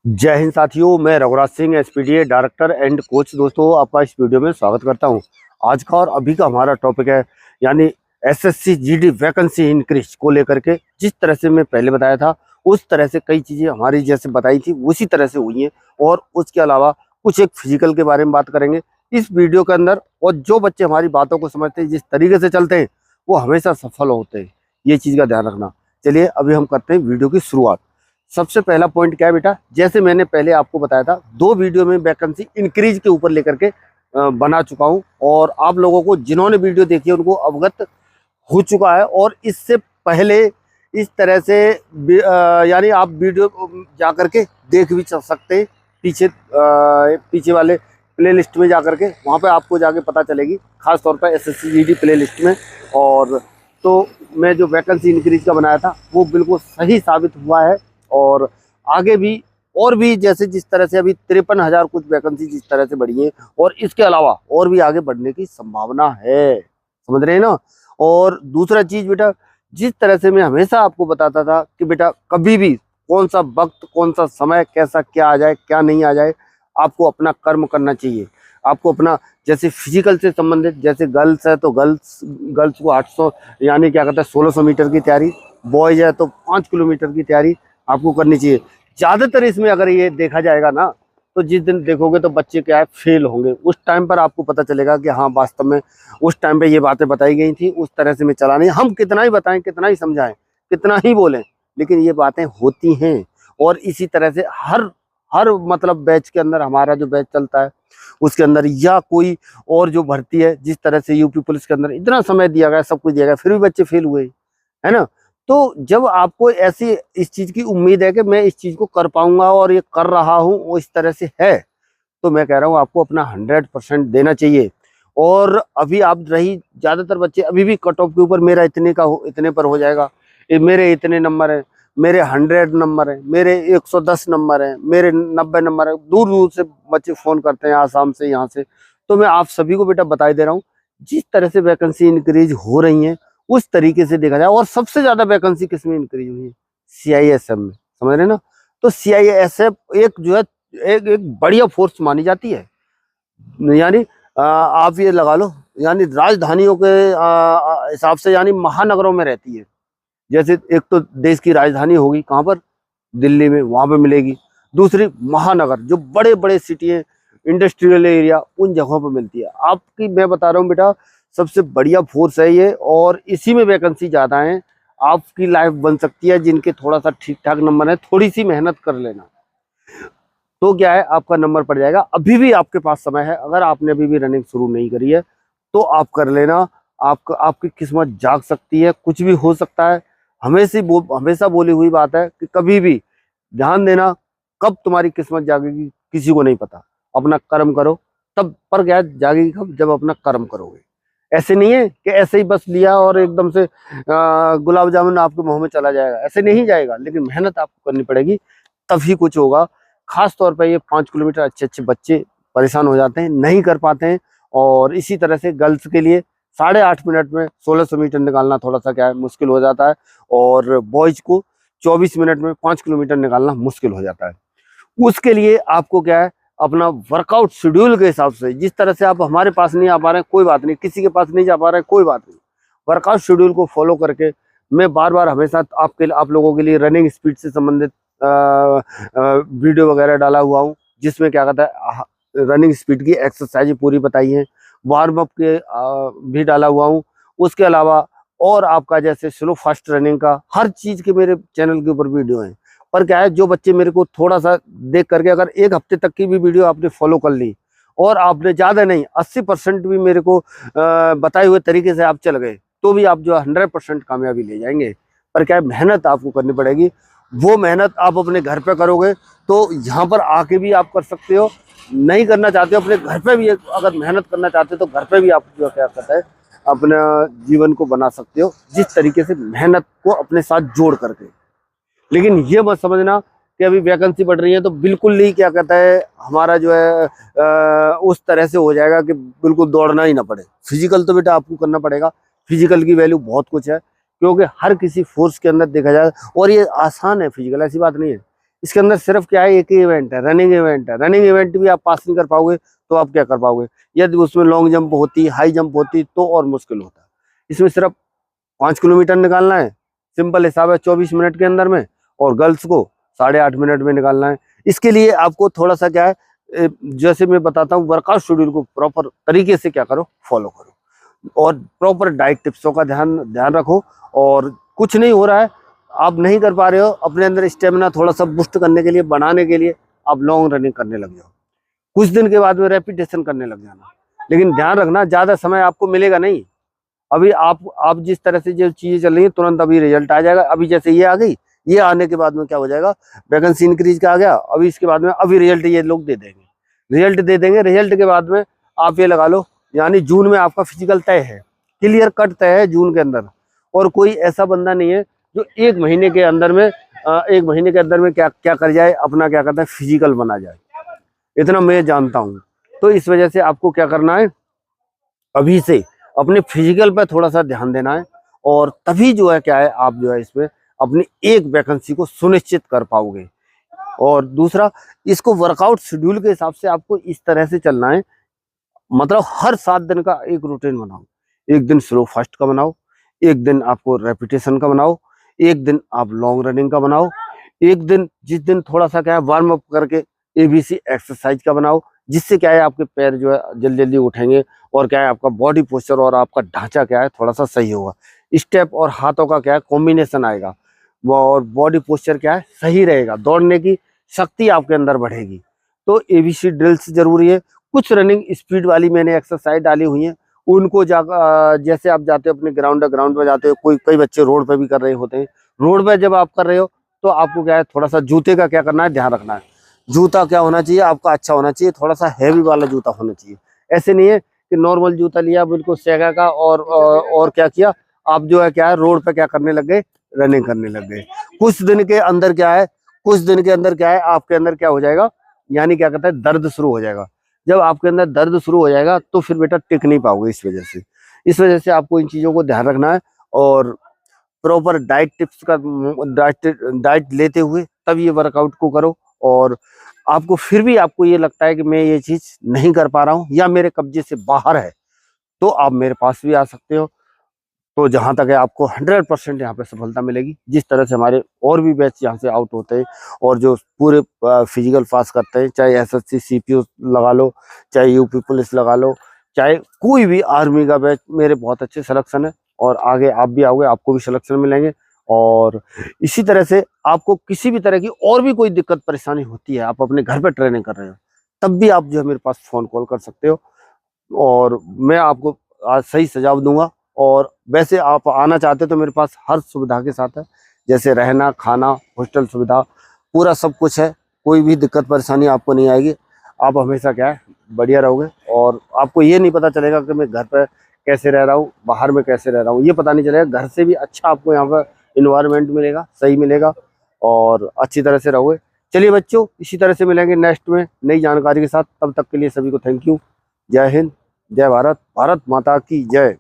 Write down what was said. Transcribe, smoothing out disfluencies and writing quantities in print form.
जय हिंद साथियों, मैं Raghuraj Singh SPDA director and coach. दोस्तों, आपका इस वीडियो में स्वागत करता हूं। आज का और अभी का हमारा टॉपिक है यानी एसएससी जीडी वैकेंसी इंक्रीज को लेकर के। जिस तरह से मैं पहले बताया था उस तरह से कई चीजें हमारी जैसे बताई थी उसी तरह से हुई हैं, और उसके अलावा कुछ एक फिजिकल के बारे में बात करेंगे इस वीडियो के अंदर। और जो बच्चे हमारी बातों को समझते हैं, जिस तरीके से चलते हैं, वो हमेशा सफल होते हैं। ये चीज का ध्यान रखना। चलिए अभी हम करते हैं वीडियो की शुरुआत। सबसे पहला पॉइंट क्या है बेटा, जैसे मैंने पहले आपको बताया था, 2 वीडियो में वैकेंसी इंक्रीज के ऊपर लेकर के बना चुका हूं, और आप लोगों को जिन्होंने वीडियो देखी है उनको अवगत हो चुका है। और इससे पहले इस तरह से यानी आप वीडियो जा करके देख भी सकते हैं। पीछे वाले प्ले लिस्ट में जा करके, वहाँ पे आपको जाके पता चलेगी, खास तौर पर एसएससी जीडी प्ले लिस्ट में। और तो मैं जो वैकेंसी इंक्रीज का बनाया था वो बिल्कुल सही साबित हुआ है। और आगे भी और भी जैसे जिस तरह से अभी 53,000 कुछ वैकेंसी जिस तरह से बढ़ी है, और इसके अलावा और भी आगे बढ़ने की संभावना है। समझ रहे हैं ना। और दूसरा चीज बेटा, जिस तरह से मैं हमेशा आपको बताता था कि बेटा कभी भी कौन सा वक्त, कौन सा समय, कैसा क्या आ जाए क्या नहीं आ जाए, आपको अपना कर्म करना चाहिए। आपको अपना जैसे फिजिकल से संबंधित, जैसे गर्ल्स है तो गर्ल्स को 800 यानी क्या कहते हैं 1600 मीटर की तैयारी, बॉयज है तो 5 किलोमीटर की तैयारी आपको करनी चाहिए। ज्यादातर इसमें अगर ये देखा जाएगा ना, तो जिस दिन देखोगे तो बच्चे क्या है फेल होंगे। उस टाइम पर आपको पता चलेगा कि हाँ वास्तव में उस टाइम पे ये बातें बताई गई थी, उस तरह से मैं चला नहीं। हम कितना ही बताएं, कितना ही समझाएं, कितना ही बोलें, लेकिन ये बातें होती हैं। और इसी तरह से हर हर मतलब बैच के अंदर, हमारा जो बैच चलता है उसके अंदर, या कोई और जो भर्ती है, जिस तरह से यूपी पुलिस के अंदर इतना समय दिया गया, सब कुछ दिया गया, फिर भी बच्चे फेल हुए, है ना। तो जब आपको ऐसी इस चीज की उम्मीद है कि मैं इस चीज को कर पाऊंगा और ये कर रहा हूं, वो इस तरह से है, तो मैं कह रहा हूं आपको अपना 100% देना चाहिए। और अभी आप रही, ज्यादातर बच्चे अभी भी कट ऑफ के ऊपर, मेरा इतने पर हो जाएगा, मेरे इतने नंबर है, मेरे 100 नंबर है, मेरे 110 नंबर है, मेरे 90 नंबर है। दूर दूर से बच्चे फोन करते हैं, आसाम से, यहाँ से। तो मैं आप सभी को बेटा बता दे रहा हूँ, जिस तरह से वैकेंसी इंक्रीज हो रही है उस तरीके से देखा जाए। और सबसे ज्यादा वैकेंसी किसमें इंक्रीज हुई है? सीआईएसएफ में। समझ रहे ना। तो सीआईएसएफ एक जो है एक बढ़िया फोर्स मानी जाती है। यानी आप ये लगा लो, यानी राजधानियों के हिसाब से, यानी महानगरों में रहती है। जैसे एक तो देश की राजधानी होगी कहाँ पर, दिल्ली में, वहां पे मिलेगी। दूसरी महानगर, जो बड़े बड़े सिटी है, इंडस्ट्रियल एरिया, उन जगहों पर मिलती है। आपकी मैं बता रहा हूँ बेटा, सबसे बढ़िया फोर्स है ये, और इसी में वैकेंसी ज्यादा है। आपकी लाइफ बन सकती है। जिनके थोड़ा सा ठीक ठाक नंबर है, थोड़ी सी मेहनत कर लेना, तो क्या है आपका नंबर पड़ जाएगा। अभी भी आपके पास समय है। अगर आपने अभी भी रनिंग शुरू नहीं करी है तो आप कर लेना। आपकी किस्मत जाग सकती है, कुछ भी हो सकता है। हमेशा बोली हुई बात है कि कभी भी ध्यान देना, कब तुम्हारी किस्मत जागेगी किसी को नहीं पता। अपना कर्म करो, तब पर क्या जागेगी कब, जब अपना कर्म करोगे। ऐसे नहीं है कि ऐसे ही बस लिया और एकदम से गुलाब जामुन आपके मुंह में चला जाएगा, ऐसे नहीं जाएगा। लेकिन मेहनत आपको करनी पड़ेगी, तभी कुछ होगा। खास तौर पर ये 5 किलोमीटर अच्छे अच्छे बच्चे परेशान हो जाते हैं, नहीं कर पाते हैं। और इसी तरह से गर्ल्स के लिए 8.5 मिनट में 1600 मीटर निकालना थोड़ा सा क्या है मुश्किल हो जाता है, और बॉयज को 24 मिनट में 5 किलोमीटर निकालना मुश्किल हो जाता है। उसके लिए आपको क्या है, अपना वर्कआउट शेड्यूल के हिसाब से, जिस तरह से आप हमारे पास नहीं आ पा रहे हैं कोई बात नहीं, किसी के पास नहीं जा पा रहे हैं कोई बात नहीं, वर्कआउट शेड्यूल को फॉलो करके मैं बार बार हमेशा आप लोगों के लिए रनिंग स्पीड से संबंधित वीडियो वगैरह डाला हुआ हूँ, जिसमें क्या कहता है रनिंग स्पीड की एक्सरसाइज पूरी बताई है। वार्म अप के भी डाला हुआ हूँ। उसके अलावा और आपका जैसे स्लो फास्ट रनिंग का, हर चीज के मेरे चैनल के ऊपर वीडियो हैं। पर क्या है, जो बच्चे मेरे को थोड़ा सा देख करके, अगर 1 हफ्ते तक की भी वीडियो आपने फॉलो कर ली, और आपने ज्यादा नहीं 80% भी मेरे को बताए हुए तरीके से आप चल गए, तो भी आप जो 100% कामयाबी ले जाएंगे। पर क्या है, मेहनत आपको करनी पड़ेगी। वो मेहनत आप अपने घर पे करोगे तो यहाँ पर आके भी आप कर सकते हो। नहीं करना चाहते हो अपने घर पे भी, अगर मेहनत करना चाहते हो तो घर पे भी आप जो क्या कहता है अपना जीवन को बना सकते हो, जिस तरीके से मेहनत को अपने साथ जोड़ करके। लेकिन ये मत समझना कि अभी वैकेंसी बढ़ रही है तो बिल्कुल ही क्या कहता है हमारा जो है उस तरह से हो जाएगा कि बिल्कुल दौड़ना ही ना पड़े। फिजिकल तो बेटा आपको करना पड़ेगा। फिजिकल की वैल्यू बहुत कुछ है, क्योंकि हर किसी फोर्स के अंदर देखा जाए, और ये आसान है फिजिकल, ऐसी बात नहीं है। इसके अंदर सिर्फ क्या है, एक ही इवेंट है, रनिंग इवेंट है। रनिंग इवेंट भी आप पास नहीं कर पाओगे तो आप क्या कर पाओगे, यदि उसमें लॉन्ग जंप होती, हाई जंप होती तो और मुश्किल होता। इसमें सिर्फ 5 किलोमीटर निकालना है, सिंपल हिसाब है 24 मिनट के अंदर में, और गर्ल्स को 8.5 मिनट में निकालना है। इसके लिए आपको थोड़ा सा क्या है, जैसे मैं बताता हूँ, वर्कआउट शेड्यूल को प्रॉपर तरीके से क्या करो, फॉलो करो, और प्रॉपर डाइट टिप्सों का ध्यान रखो। और कुछ नहीं हो रहा है, आप नहीं कर पा रहे हो, अपने अंदर स्टेमिना थोड़ा सा बूस्ट करने के लिए, बढ़ाने के लिए आप लॉन्ग रनिंग करने लग जाओ। कुछ दिन के बाद में रेपिटेशन करने लग जाना, लेकिन ध्यान रखना ज़्यादा समय आपको मिलेगा नहीं। अभी आप जिस तरह से जो चीज़ें चल रही हैं, तुरंत अभी रिजल्ट आ जाएगा। अभी जैसे ये आ गई, ये आने के बाद में क्या हो जाएगा, वैकेंसी इंक्रीज का आ गया, अभी इसके बाद में अभी रिजल्ट ये लोग दे देंगे, रिजल्ट दे देंगे। रिजल्ट के बाद में आप ये लगा लो, यानी जून में आपका फिजिकल तय है, क्लियर कट तय है जून के अंदर। और कोई ऐसा बंदा नहीं है जो एक महीने के अंदर में क्या क्या कर जाए, अपना क्या कहता है, फिजिकल बना जाए, इतना मैं जानता हूँ। तो इस वजह से आपको क्या करना है, अभी से अपने फिजिकल पर थोड़ा सा ध्यान देना है, और तभी जो है क्या है, आप जो है इसमें अपनी एक वैकेंसी को सुनिश्चित कर पाओगे। और दूसरा, इसको वर्कआउट शेड्यूल के हिसाब से आपको इस तरह से चलना है, मतलब हर 7 दिन का एक रूटीन बनाओ। एक दिन स्लो फास्ट का बनाओ, एक दिन आपको रेपिटेशन का बनाओ, एक दिन आप लॉन्ग रनिंग का बनाओ, एक दिन जिस दिन थोड़ा सा क्या है, वार्म अप करके एबीसी एक्सरसाइज का बनाओ, जिससे क्या है आपके पैर जो है जल्दी जल्दी उठेंगे, और क्या है आपका बॉडी पोस्चर और आपका ढांचा क्या है थोड़ा सा सही होगा। स्टेप और हाथों का क्या है कॉम्बिनेशन आएगा, और बॉडी पोस्चर क्या है सही रहेगा, दौड़ने की शक्ति आपके अंदर बढ़ेगी। तो एबीसी ड्रिल्स जरूरी है। कुछ रनिंग स्पीड वाली मैंने एक्सरसाइज डाली हुई है, उनको जैसे आप जाते हो अपने ग्राउंड पे जाते हो, कई बच्चे रोड पे भी कर रहे होते हैं। रोड पे जब आप कर रहे हो तो आपको क्या है, थोड़ा सा जूते का क्या करना है, ध्यान रखना है। जूता क्या होना चाहिए आपका, अच्छा होना चाहिए, थोड़ा सा हैवी वाला जूता होना चाहिए। ऐसे नहीं है कि नॉर्मल जूता लिया बिल्कुल सेगा का, और क्या किया, आप जो है क्या है, रोड पे क्या करने लग गए, रनिंग करने लग गए। कुछ दिन के अंदर क्या है, आपके अंदर क्या हो जाएगा, यानी क्या कहते हैं, दर्द शुरू हो जाएगा। जब आपके अंदर दर्द शुरू हो जाएगा तो फिर बेटा टिक नहीं पाओगे। इस वजह से आपको इन चीजों को ध्यान रखना है, और प्रॉपर डाइट टिप्स का डाइट लेते हुए तब ये वर्कआउट को करो। और आपको फिर भी आपको ये लगता है कि मैं ये चीज नहीं कर पा रहा हूँ, या मेरे कब्जे से बाहर है, तो आप मेरे पास भी आ सकते हो। तो जहां तक है, आपको 100% यहाँ पे सफलता मिलेगी। जिस तरह से हमारे और भी बैच यहाँ से आउट होते हैं, और जो पूरे फिजिकल पास करते हैं, चाहे एसएससी सीपीओ लगा लो, चाहे यूपी पुलिस लगा लो, चाहे कोई भी आर्मी का बैच, मेरे बहुत अच्छे सिलेक्शन है। और आगे आप भी आओगे, आपको भी सिलेक्शन मिलेंगे। और इसी तरह से आपको किसी भी तरह की और भी कोई दिक्कत परेशानी होती है, आप अपने घर पे ट्रेनिंग कर रहे हो, तब भी आप जो है मेरे पास फोन कॉल कर सकते हो, और मैं आपको आज सही सुझाव दूंगा। और वैसे आप आना चाहते तो मेरे पास हर सुविधा के साथ है, जैसे रहना, खाना, हॉस्टल सुविधा, पूरा सब कुछ है। कोई भी दिक्कत परेशानी आपको नहीं आएगी। आप हमेशा क्या है, बढ़िया रहोगे, और आपको ये नहीं पता चलेगा कि मैं घर पर कैसे रह रहा हूँ, बाहर में कैसे रह रहा हूँ, ये पता नहीं चलेगा। घर से भी अच्छा आपको यहाँ पर इन्वायरमेंट मिलेगा, सही मिलेगा, और अच्छी तरह से रहोगे। चलिए बच्चों, इसी तरह से मिलेंगे नेक्स्ट में नई जानकारी के साथ। तब तक के लिए सभी को थैंक यू। जय हिंद, जय भारत, भारत माता की जय।